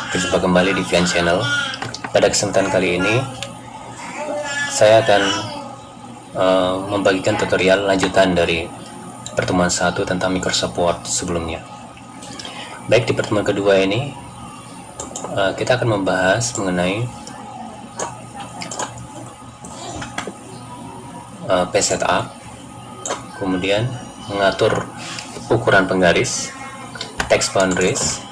Berjumpa kembali di Vian Channel. Pada kesempatan kali ini saya akan membagikan tutorial lanjutan dari pertemuan 1 tentang Microsoft Word sebelumnya. Baik, di pertemuan kedua ini kita akan membahas mengenai page setup, kemudian mengatur ukuran penggaris, text boundaries,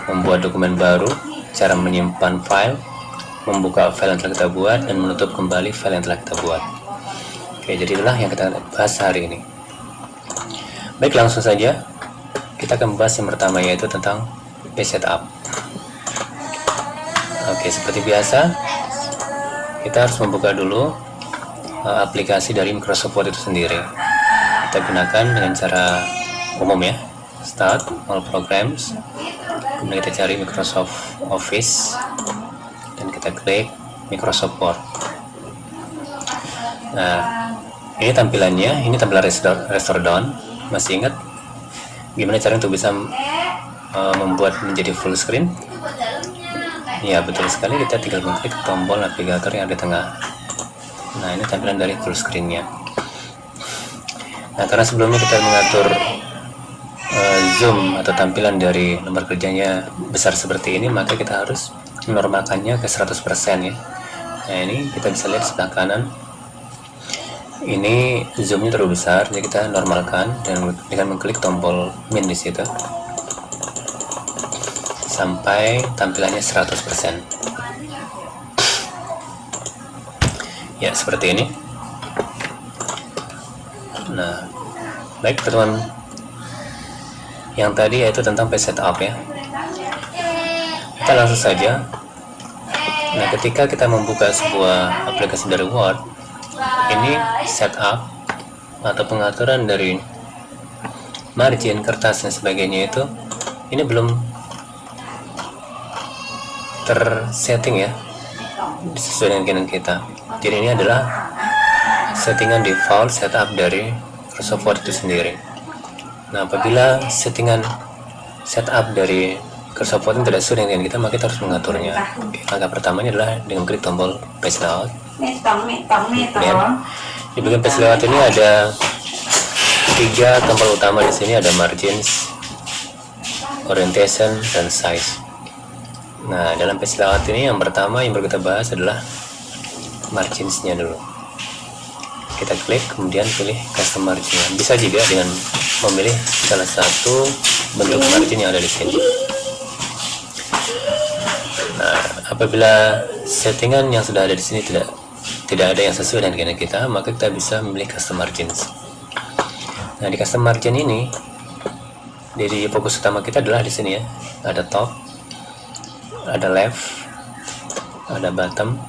membuat dokumen baru, cara menyimpan file, membuka file yang telah kita buat, dan menutup kembali file yang telah kita buat. Oke, jadi itulah yang kita bahas hari ini. Baik, langsung saja kita akan membahas yang pertama, yaitu tentang page setup. Oke, seperti biasa kita harus membuka dulu aplikasi dari Microsoft Word itu sendiri. Kita gunakan dengan cara umum ya, Start, All Programs, kemudian kita cari Microsoft Office dan kita klik Microsoft Word. Nah, ini tampilannya, ini tampilan restore down. Masih ingat gimana cara untuk bisa membuat menjadi full screen? Ya, betul sekali, kita tinggal mengklik tombol navigator yang ada di tengah. Nah, ini tampilan dari full screen-nya. Nah, karena sebelumnya kita mengatur zoom atau tampilan dari lembar kerjanya besar seperti ini, maka kita harus menormalkannya ke 100% ya. Nah, ini kita bisa lihat sebelah kanan, ini zoomnya terlalu besar, jadi kita normalkan dengan mengklik tombol min di situ sampai tampilannya 100%. Ya, seperti ini. Nah, baik, pertemuan yang tadi yaitu tentang page setup ya. Kita langsung saja. Nah, ketika kita membuka sebuah aplikasi dari Word, ini setup atau pengaturan dari margin, kertas dan sebagainya itu ini belum tersetting ya sesuai dengan keinginan kita. Jadi ini adalah settingan default setup dari Microsoft Word itu sendiri. Nah, apabila settingan setup dari Microsoft Word tidak sesuai dengan kita, maka kita harus mengaturnya. Langkah pertamanya adalah dengan klik tombol page layout. Kemudian di bagian page layout ini ada 3 tombol utama. Di sini ada margins, orientation, dan size. Nah, dalam page layout ini yang pertama yang baru kita bahas adalah marginsnya dulu. Kita klik, kemudian pilih custom margin. Bisa juga dengan memilih salah satu bentuk margin yang ada di sini. Nah, apabila settingan yang sudah ada di sini tidak ada yang sesuai dengan keinginan kita, maka kita bisa memilih custom margins. Nah, di custom margin ini, jadi fokus utama kita adalah di sini ya. Ada top, ada left, ada bottom,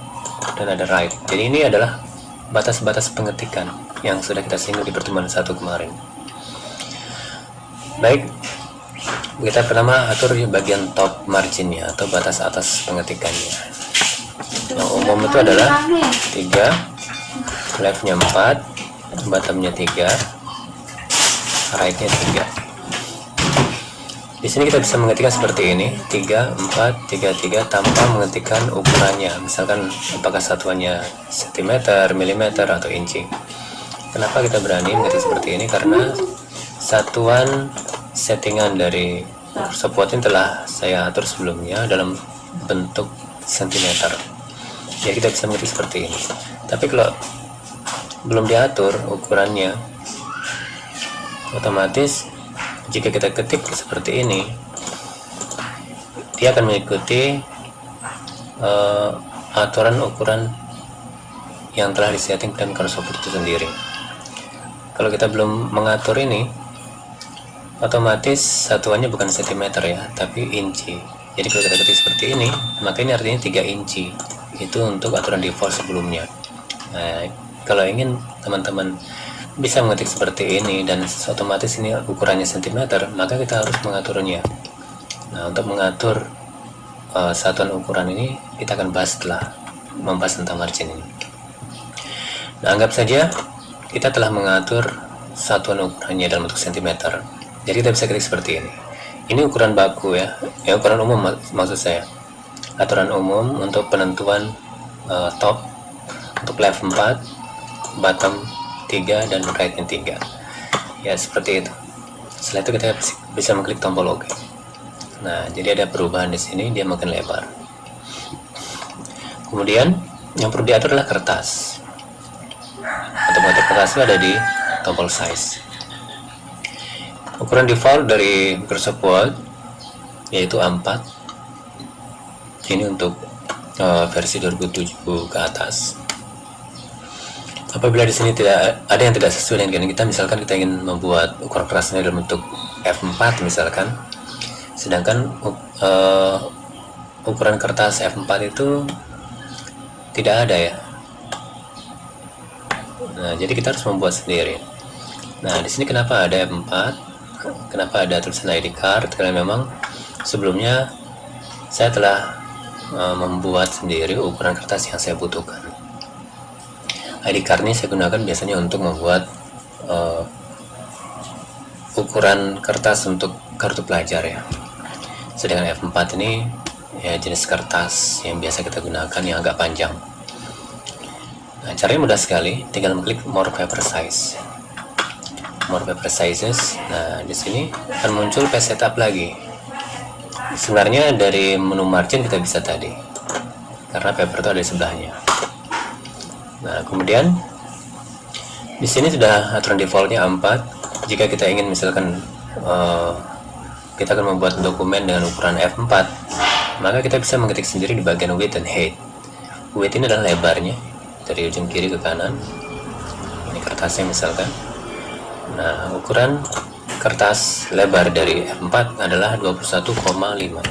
dan ada right. Jadi ini adalah batas-batas pengetikan yang sudah kita singgung di pertemuan 1 kemarin. Baik, kita pertama atur di bagian top marginnya atau batas atas pengetikannya. Yang umum itu adalah 3, leftnya 4, bottomnya 3, rightnya 3. Di sini kita bisa mengetikkan seperti ini, 3, 4, 3, 3 tanpa mengetikkan ukurannya. Misalkan apakah satuannya cm, mm, atau inci. Kenapa kita berani mengetik seperti ini? Karena satuan settingan dari Microsoft Word ini telah saya atur sebelumnya dalam bentuk cm. Ya, kita bisa mengetik seperti ini. Tapi kalau belum diatur ukurannya, otomatis jika kita ketik seperti ini, dia akan mengikuti aturan ukuran yang telah disetting dan Microsoft itu sendiri. Kalau kita belum mengatur ini, otomatis satuannya bukan cm ya, tapi inci. Jadi kalau kita ketik seperti ini, maka ini artinya 3 inci. Itu untuk aturan default sebelumnya. Nah, kalau ingin teman-teman bisa mengetik seperti ini dan otomatis ini ukurannya cm, maka kita harus mengaturnya. Nah, untuk mengatur satuan ukuran ini kita akan bahas setelah membahas tentang margin ini. Nah, anggap saja kita telah mengatur satuan ukurannya dalam bentuk cm. Jadi kita bisa ketik seperti ini. Ini ukuran baku ya, ukuran umum maksud saya. Aturan umum untuk penentuan top untuk left 4, bottom 3, dan right-nya 3. Ya seperti itu. Setelah itu kita bisa mengklik tombol OK. Nah, jadi ada perubahan di sini, dia makin lebar. Kemudian yang perlu diatur adalah kertas. Untuk mengatur kertas itu ada di tombol size. Ukuran default dari Microsoft Word yaitu A4. Ini untuk versi 2007 ke atas. Apabila di sini tidak ada yang tidak sesuai dengan kita, misalkan kita ingin membuat ukuran kerasnya dalam bentuk F4 misalkan, sedangkan ukuran kertas F4 itu tidak ada ya. Nah, jadi kita harus membuat sendiri. Nah, di sini kenapa ada F4? Kenapa ada tulisan ID card? Karena memang sebelumnya saya telah membuat sendiri ukuran kertas yang saya butuhkan. ID card ini saya gunakan biasanya untuk membuat ukuran kertas untuk kartu pelajar ya. Sedangkan F4 ini ya jenis kertas yang biasa kita gunakan yang agak panjang. Nah, caranya mudah sekali, tinggal mengklik More Paper Size. More Paper Sizes. Nah, di sini akan muncul page setup lagi. Sebenarnya dari menu margin kita bisa tadi, karena paper itu ada di sebelahnya. Nah, kemudian di sini sudah aturan defaultnya A4. Jika kita ingin misalkan kita akan membuat dokumen dengan ukuran F4, maka kita bisa mengetik sendiri di bagian width dan height. Width ini adalah lebarnya dari ujung kiri ke kanan. Ini kertasnya misalkan. Nah, ukuran kertas lebar dari F4 adalah 21,5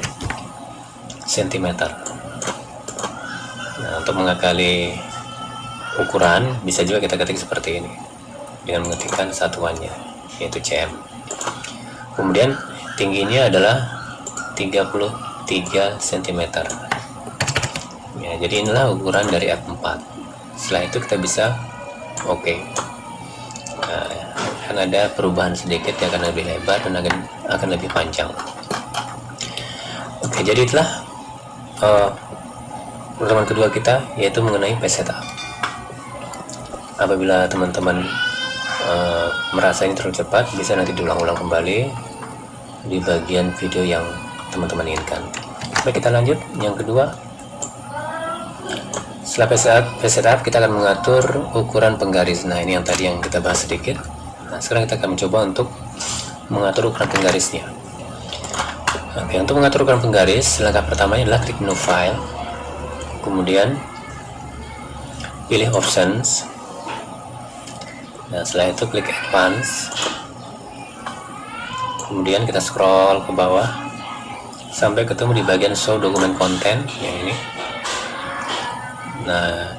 cm. Nah, untuk mengakali ukuran bisa juga kita ketik seperti ini dengan mengetikkan satuannya, yaitu cm. Kemudian tingginya adalah 33 cm ya. Jadi inilah ukuran dari F4. Setelah itu kita bisa OK. Nah, akan ada perubahan sedikit, yang akan lebih lebar dan akan lebih panjang. Oke, jadi itulah pertemuan kedua kita, yaitu mengenai page setup. Apabila teman-teman merasa ini terlalu cepat, bisa nanti diulang-ulang kembali di bagian video yang teman-teman inginkan. Baik, kita lanjut yang kedua. Setelah page setup, kita akan mengatur ukuran penggaris. Nah, ini yang tadi yang kita bahas sedikit. Nah, sekarang kita akan mencoba untuk mengatur ukuran penggarisnya. Oke, untuk mengatur ukuran penggaris, langkah pertamanya adalah klik menu File, kemudian pilih Options. Nah, setelah itu klik Advance, kemudian kita scroll ke bawah sampai ketemu di bagian Show Document Content yang ini. Nah,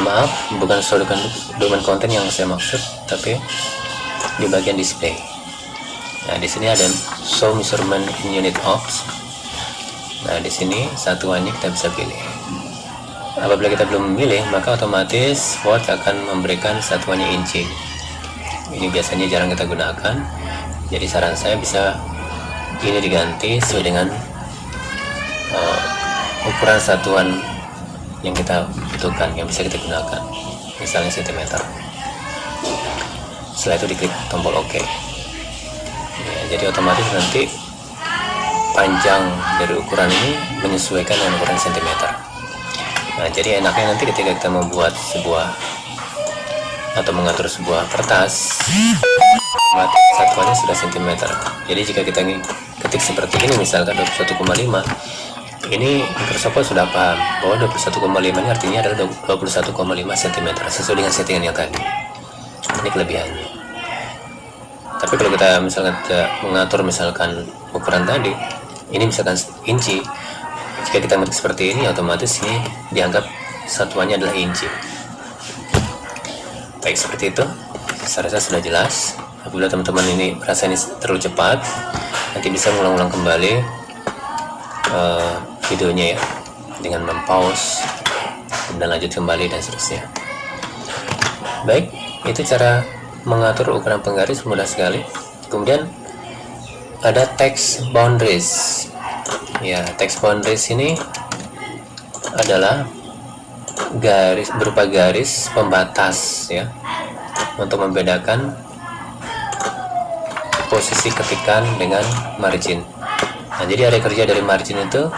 maaf, bukan Show Document Content yang saya maksud, tapi di bagian Display. Nah, di sini ada Show Measurement in Unit Ops. Nah, di sini satuannya kita bisa pilih. Apabila kita belum memilih, maka otomatis Word akan memberikan satuannya inci. Ini biasanya jarang kita gunakan, jadi saran saya bisa ini diganti sesuai dengan ukuran satuan yang kita butuhkan, yang bisa kita gunakan, misalnya cm. Setelah itu diklik tombol OK ya, jadi otomatis nanti panjang dari ukuran ini menyesuaikan dengan ukuran cm. Nah, jadi enaknya nanti ketika kita membuat sebuah atau mengatur sebuah kertas, satuannya sudah cm. Jadi jika kita ingin ketik seperti ini, misalkan 21,5, ini Microsoft sudah paham bahwa 21,5 ini artinya adalah 21,5 cm sesuai dengan settingan yang tadi. Ini kelebihannya. Tapi kalau kita misalkan mengatur misalkan ukuran tadi, ini misalkan inci, jika kita ngetik seperti ini, otomatis ini dianggap satuannya adalah inci. Baik, seperti itu. Saya rasa sudah jelas. Apabila teman-teman ini merasa ini terlalu cepat, nanti bisa mengulang-ulang kembali videonya ya, dengan mempause dan lanjut kembali dan seterusnya. Baik, itu cara mengatur ukuran penggaris mudah sekali. Kemudian ada text boundaries. Ya, text boundaries ini adalah garis berupa garis pembatas ya, untuk membedakan posisi ketikan dengan margin. Nah, jadi area kerja dari margin itu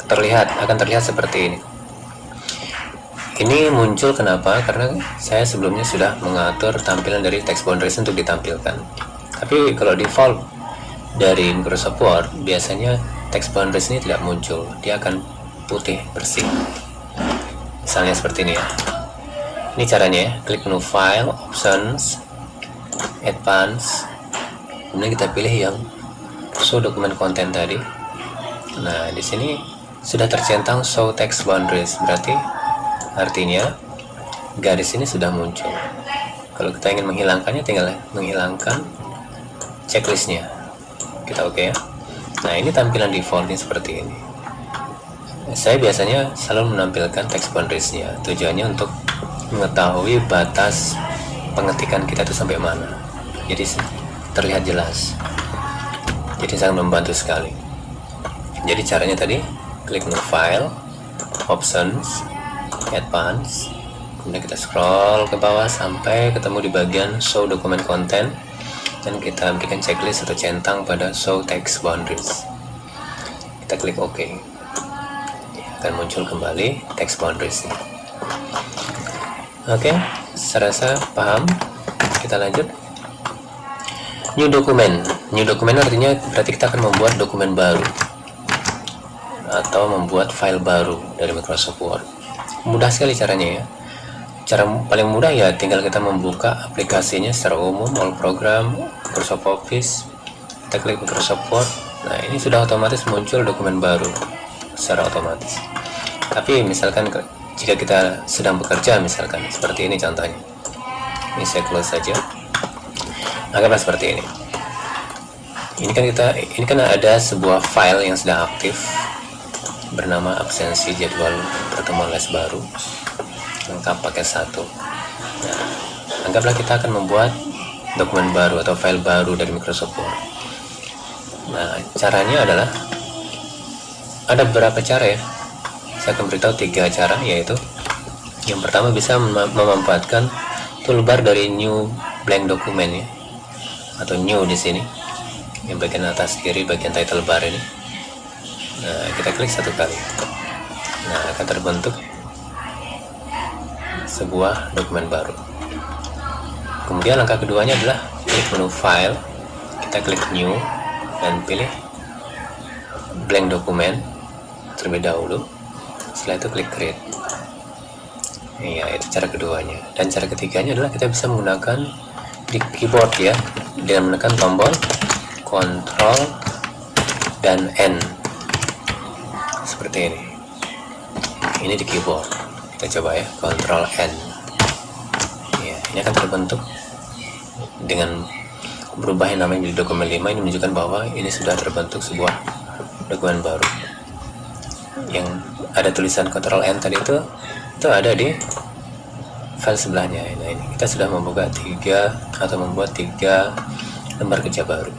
akan terlihat seperti ini. Ini muncul kenapa? Karena saya sebelumnya sudah mengatur tampilan dari text boundaries untuk ditampilkan. Tapi kalau default dari Microsoft Word, biasanya text boundaries ini tidak muncul. Dia akan putih bersih. Misalnya seperti ini ya. Ini caranya ya. Klik menu File, Options, Advanced. Kemudian kita pilih yang Show Document Content tadi. Nah, di sini sudah tercentang Show Text Boundaries. Berarti artinya garis ini sudah muncul. Kalau kita ingin menghilangkannya, tinggal menghilangkan checklistnya. Kita oke ya. Nah, ini tampilan defaultnya seperti ini. Saya biasanya selalu menampilkan text boundariesnya. Tujuannya untuk mengetahui batas pengetikan kita itu sampai mana. Jadi terlihat jelas. Jadi sangat membantu sekali. Jadi caranya tadi, klik menu File, Options, Advanced, kemudian kita scroll ke bawah sampai ketemu di bagian Show Document Content, dan kita berikan checklist atau centang pada Show Text Boundaries. Kita klik OK. Akan muncul kembali text boundaries. Oke, saya rasa paham. Kita lanjut. New document. New document artinya berarti kita akan membuat dokumen baru atau membuat file baru dari Microsoft Word. Mudah sekali caranya ya. Cara paling mudah ya tinggal kita membuka aplikasinya secara umum, all program, Microsoft Office. Kita klik Microsoft Word. Nah, ini sudah otomatis muncul dokumen baru secara otomatis. Tapi misalkan jika kita sedang bekerja, misalkan seperti ini contohnya. Ini saya close saja. Anggaplah seperti ini. Ini kan ada sebuah file yang sedang aktif bernama absensi jadwal pertemuan les baru, lengkap paket 1. Nah, anggaplah kita akan membuat dokumen baru atau file baru dari Microsoft Word. Nah, caranya adalah ada beberapa cara ya. Saya akan beritahu 3 cara, yaitu yang pertama bisa memanfaatkan toolbar dari New Blank Document ya, atau New di sini, yang bagian atas kiri, bagian title bar ini. Nah, kita klik 1 kali. Nah, akan terbentuk sebuah dokumen baru. Kemudian langkah keduanya adalah klik menu File, kita klik New dan pilih Blank Document terlebih dahulu. Setelah itu klik Create. Iya, itu cara keduanya. Dan cara ketiganya adalah kita bisa menggunakan di keyboard ya, dengan menekan tombol Ctrl dan N seperti ini. Ini di keyboard. Kita coba ya, Ctrl N. Ya, ini akan terbentuk dengan berubah yang namanya di dokumen 5. Ini menunjukkan bahwa ini sudah terbentuk sebuah dokumen baru. Yang ada tulisan Ctrl N tadi itu ada di file sebelahnya. Nah, ini kita sudah membuka 3 atau membuat 3 lembar kerja baru.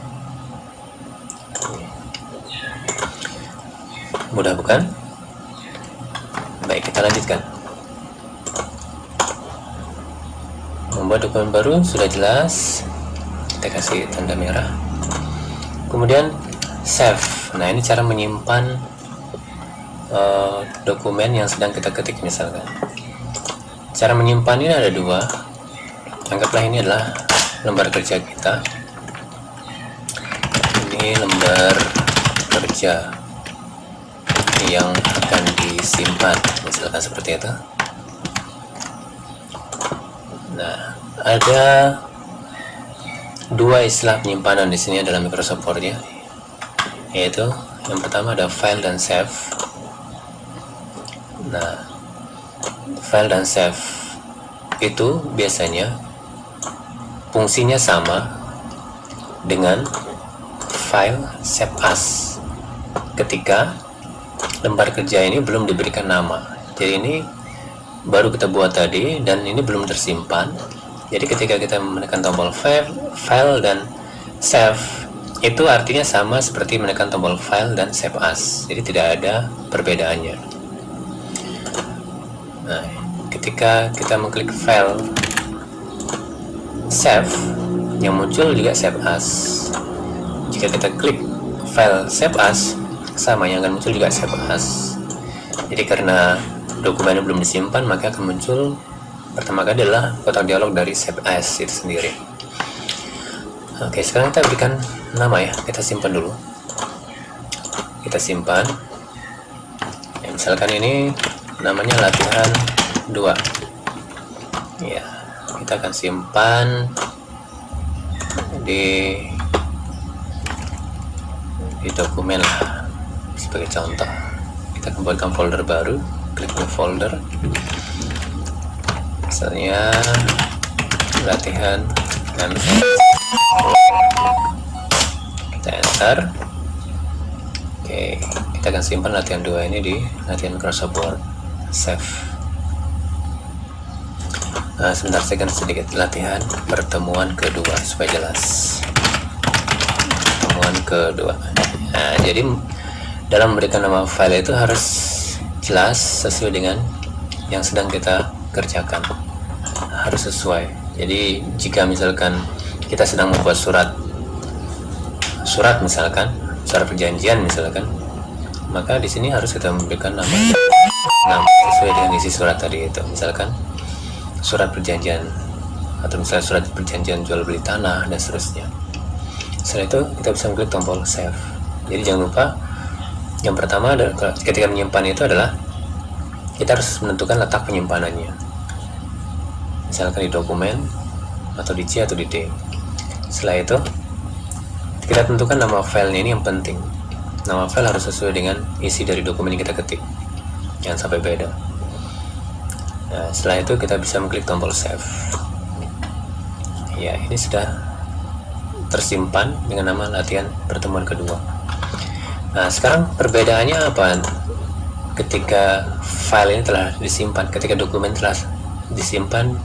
Mudah bukan? Baik, kita lanjutkan. Membuat dokumen baru sudah jelas. Kita kasih tanda merah. Kemudian save. Nah, ini cara menyimpan dokumen yang sedang kita ketik misalkan. Cara menyimpan ini ada 2. Anggaplah ini adalah lembar kerja kita. Ini lembar kerja yang akan disimpan, misalkan seperti itu. Nah, ada 2 istilah penyimpanan di sini dalam Microsoft Word ya, yaitu yang pertama ada file dan save. Nah, file dan save itu biasanya fungsinya sama dengan file save as ketika lembar kerja ini belum diberikan nama. Jadi ini baru kita buat tadi dan ini belum tersimpan. Jadi ketika kita menekan tombol file dan save, itu artinya sama seperti menekan tombol file dan save as. Jadi tidak ada perbedaannya. Nah, ketika kita mengklik file save, yang muncul juga save as. Jika kita klik file save as, sama yang akan muncul juga save as. Jadi karena dokumennya belum disimpan, maka akan muncul pertama kali adalah kotak dialog dari save as itu sendiri. Oke, sekarang kita berikan nama ya, kita simpan dulu. Kita simpan. Ya, misalkan ini namanya latihan 2. Ya, kita akan simpan di dokumen lah, sebagai contoh. Kita akan buatkan folder baru, klik new folder, misalnya latihan MS. Kita enter. Oke, kita akan simpan latihan 2 ini di latihan Microsoft Word, save. Nah, sebentar saya akan sedikit latihan pertemuan kedua supaya jelas. Pertemuan kedua. Nah, jadi dalam memberikan nama file itu harus jelas sesuai dengan yang sedang kita kerjakan, harus sesuai. Jadi jika misalkan kita sedang membuat surat misalkan surat perjanjian misalkan, maka di sini harus kita memberikan nama sesuai dengan isi surat tadi itu. Misalkan surat perjanjian, atau misalnya surat perjanjian jual beli tanah dan seterusnya. Setelah itu kita bisa mengklik tombol save. Jadi jangan lupa, yang pertama adalah ketika menyimpan itu adalah kita harus menentukan letak penyimpanannya. Misalkan di dokumen, atau di C atau di D. Setelah itu kita tentukan nama filenya. Ini yang penting, nama file harus sesuai dengan isi dari dokumen yang kita ketik, jangan sampai beda. Nah, setelah itu kita bisa mengklik tombol save. Ya, ini sudah tersimpan dengan nama latihan pertemuan kedua. Nah, sekarang perbedaannya apa ketika file ini telah disimpan, ketika dokumen telah disimpan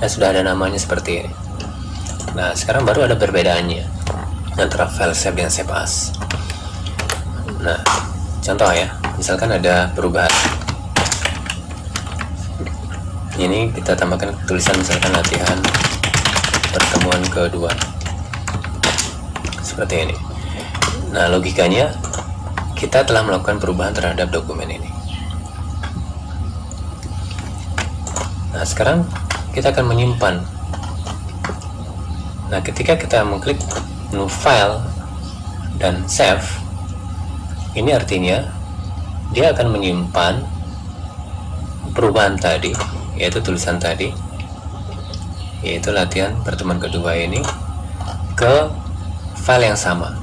dan sudah ada namanya seperti ini. Nah, sekarang baru ada perbedaannya antara file save dengan save as. Nah, contoh ya, misalkan ada perubahan. Ini kita tambahkan tulisan misalkan latihan pertemuan kedua, seperti ini. Nah, logikanya kita telah melakukan perubahan terhadap dokumen ini. Nah, sekarang kita akan menyimpan. Nah, ketika kita mengklik new file dan save, ini artinya dia akan menyimpan perubahan tadi, yaitu tulisan tadi, yaitu latihan pertemuan kedua ini, ke file yang sama.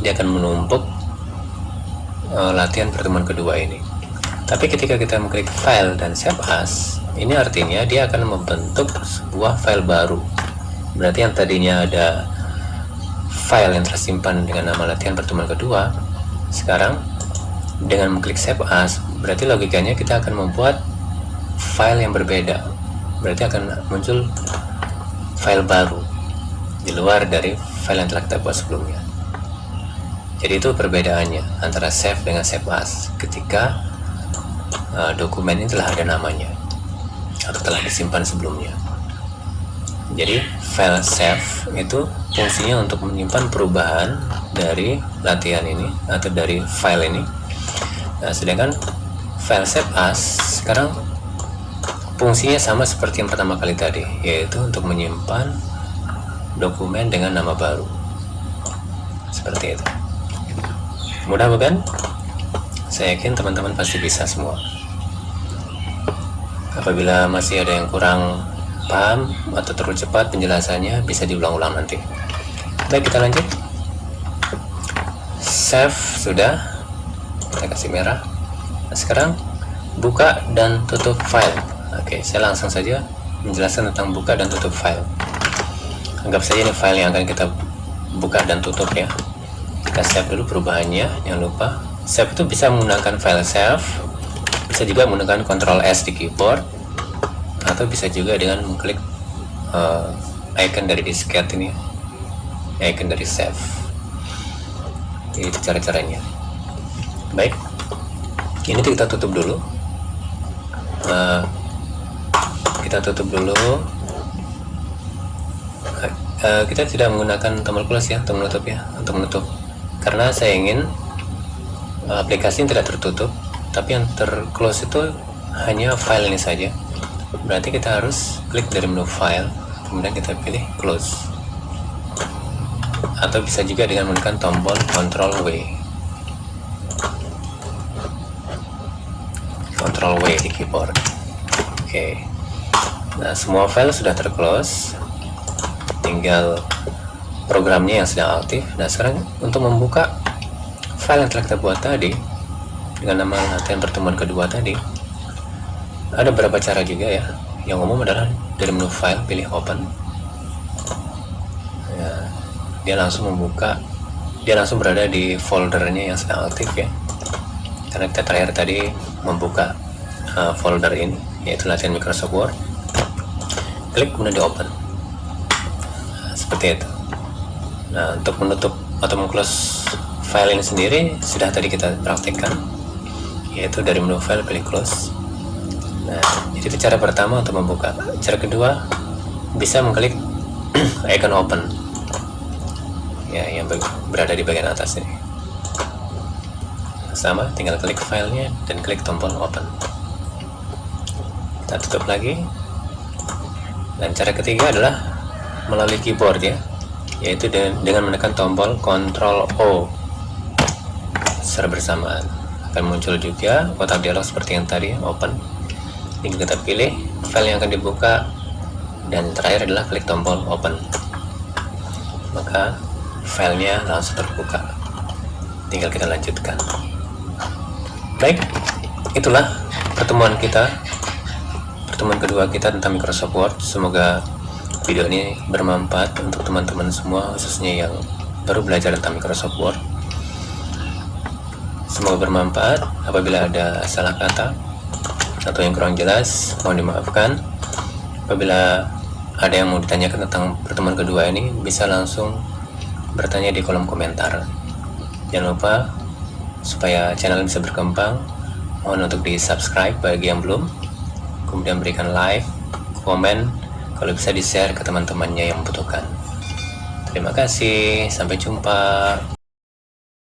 Dia akan menumpuk latihan pertemuan kedua ini. Tapi ketika kita mengklik file dan save as, ini artinya dia akan membentuk sebuah file baru. Berarti yang tadinya ada file yang tersimpan dengan nama latihan pertemuan kedua, sekarang dengan mengklik save as, berarti logikanya kita akan membuat file yang berbeda. Berarti akan muncul file baru di luar dari file yang telah kita buat sebelumnya. Jadi itu perbedaannya antara save dengan save as ketika dokumen ini telah ada namanya atau telah disimpan sebelumnya. Jadi file save itu fungsinya untuk menyimpan perubahan dari latihan ini atau dari file ini. Nah, sedangkan file save as sekarang fungsinya sama seperti yang pertama kali tadi, yaitu untuk menyimpan dokumen dengan nama baru. Seperti itu. Mudah bukan? Saya yakin teman-teman pasti bisa semua. Apabila masih ada yang kurang paham atau terlalu cepat penjelasannya, bisa diulang-ulang nanti. Baik, kita lanjut. Save sudah, kita kasih merah. Nah, sekarang buka dan tutup file. Oke, saya langsung saja menjelaskan tentang buka dan tutup file. Anggap saja ini file yang akan kita buka dan tutup ya. Kita save dulu perubahannya, jangan lupa. Save itu bisa menggunakan file save, bisa juga menggunakan Ctrl S di keyboard, atau bisa juga dengan mengklik icon dari disket ini, icon dari save. Itu cara-caranya. Baik, ini kita tutup dulu. Kita tutup dulu. Kita tidak menggunakan tombol close ya untuk menutup untuk menutup, karena saya ingin aplikasi yang tidak tertutup, tapi yang terclose itu hanya file ini saja. Berarti kita harus klik dari menu file, kemudian kita pilih close, atau bisa juga dengan menekan tombol Ctrl W. Ctrl W di keyboard. Oke. Nah, semua file sudah terclose, tinggal programnya yang sedang aktif. Nah, sekarang untuk membuka file yang telah kita buat tadi dengan nama latihan pertemuan kedua tadi, ada beberapa cara juga ya. Yang umum adalah dari menu file pilih open ya, dia langsung membuka, dia langsung berada di foldernya yang sedang aktif ya, karena kita terakhir tadi membuka folder ini, yaitu latihan Microsoft Word. Klik kemudian di open. Seperti itu. Nah, untuk menutup atau meng-close file ini sendiri sudah tadi kita praktekkan, yaitu dari menu file pilih close. Nah, itu cara pertama untuk membuka. Cara kedua, bisa mengklik icon open ya, yang berada di bagian atas ini. Sama, tinggal klik filenya dan klik tombol open. Kita tutup lagi. Dan cara ketiga adalah melalui keyboard ya, yaitu dengan menekan tombol Ctrl O secara bersamaan. Akan muncul juga kotak dialog seperti yang tadi, open. Tinggal kita pilih file yang akan dibuka, dan terakhir adalah klik tombol open. Maka filenya langsung terbuka. Tinggal kita lanjutkan. Baik, itulah pertemuan kedua kita tentang Microsoft Word. Semoga video ini bermanfaat untuk teman-teman semua, khususnya yang baru belajar tentang Microsoft Word. Semoga bermanfaat. Apabila ada salah kata atau yang kurang jelas, mohon dimaafkan. Apabila ada yang mau ditanyakan tentang pertemuan kedua ini, bisa langsung bertanya di kolom komentar. Jangan lupa, supaya channel bisa berkembang, mohon untuk di subscribe bagi yang belum, kemudian berikan like, komen, kalau bisa di share ke teman-temannya yang membutuhkan. Terima kasih, sampai jumpa.